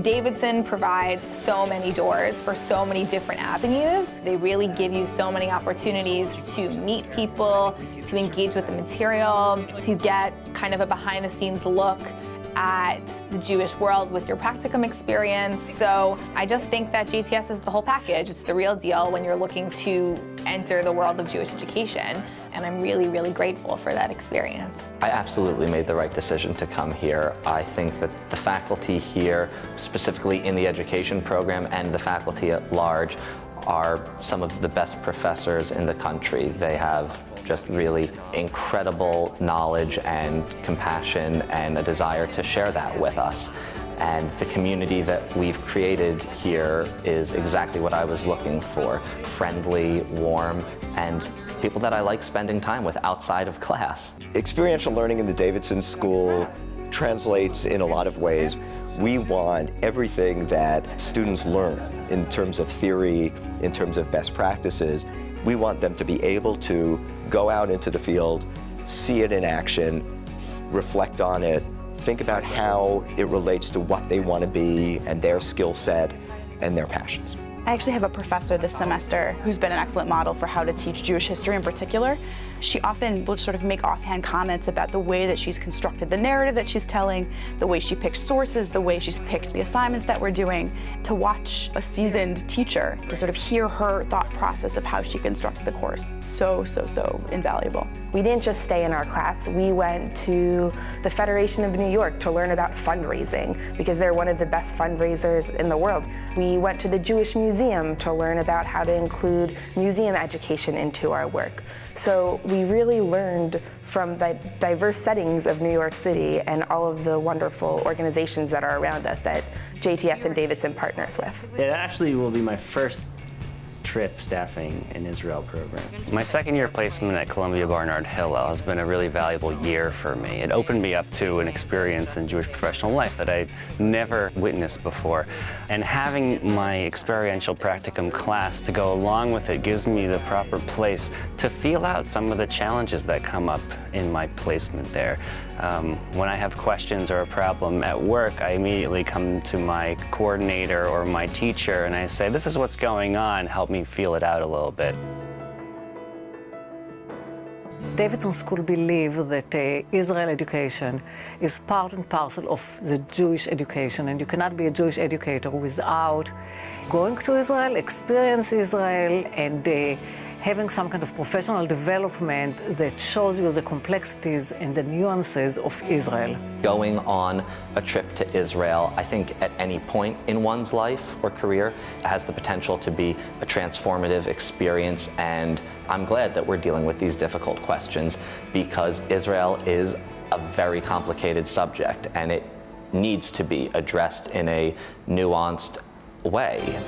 Davidson provides so many doors for so many different avenues. They really give you so many opportunities to meet people, to engage with the material, to get kind of a behind-the-scenes look at the Jewish world with your practicum experience. So I just think that JTS is the whole package. It's the real deal when you're looking to enter the world of Jewish education. And I'm really, really grateful for that experience. I absolutely made the right decision to come here. I think that the faculty here, specifically in the education program, and the faculty at large are some of the best professors in the country. They have just really incredible knowledge and compassion and a desire to share that with us. And the community that we've created here is exactly what I was looking for. Friendly, warm, and people that I like spending time with outside of class. Experiential learning in the Davidson School translates in a lot of ways. We want everything that students learn in terms of theory, in terms of best practices. We want them to be able to go out into the field, see it in action, reflect on it, think about how it relates to what they want to be and their skill set and their passions. I actually have a professor this semester who's been an excellent model for how to teach Jewish history in particular. She often will sort of make offhand comments about the way that she's constructed the narrative that she's telling, the way she picked sources, the way she's picked the assignments that we're doing. To watch a seasoned teacher, to sort of hear her thought process of how she constructs the course. So invaluable. We didn't just stay in our class. We went to the Federation of New York to learn about fundraising because they're one of the best fundraisers in the world. We went to the Jewish Museum to learn about how to include museum education into our work. So we really learned from the diverse settings of New York City and all of the wonderful organizations that are around us that JTS and Davidson partners with. It actually will be my first trip staffing an Israel program. My second year placement at Columbia Barnard Hillel has been a really valuable year for me. It opened me up to an experience in Jewish professional life that I'd never witnessed before. And having my experiential practicum class to go along with it gives me the proper place to feel out some of the challenges that come up in my placement there. When I have questions or a problem at work, I immediately come to my coordinator or my teacher and I say, this is what's going on, help me feel it out a little bit. Davidson School believes that Israel education is part and parcel of the Jewish education, and you cannot be a Jewish educator without going to Israel, experience Israel, and having some kind of professional development that shows you the complexities and the nuances of Israel. Going on a trip to Israel, I think at any point in one's life or career, has the potential to be a transformative experience, and I'm glad that we're dealing with these difficult questions because Israel is a very complicated subject and it needs to be addressed in a nuanced way.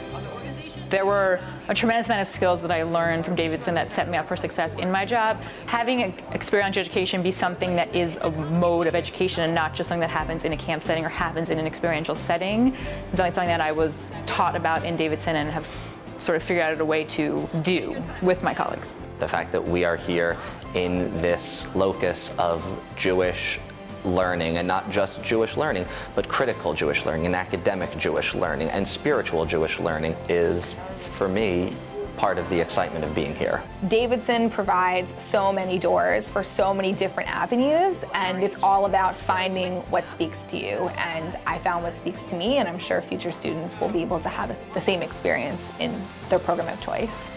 There were a tremendous amount of skills that I learned from Davidson that set me up for success in my job. Having experiential education be something that is a mode of education and not just something that happens in a camp setting or happens in an experiential setting is only something that I was taught about in Davidson and have sort of figured out a way to do with my colleagues. The fact that we are here in this locus of Jewish learning, and not just Jewish learning, but critical Jewish learning and academic Jewish learning and spiritual Jewish learning is, for me, part of the excitement of being here. Davidson provides so many doors for so many different avenues, and it's all about finding what speaks to you. And I found what speaks to me, and I'm sure future students will be able to have the same experience in their program of choice.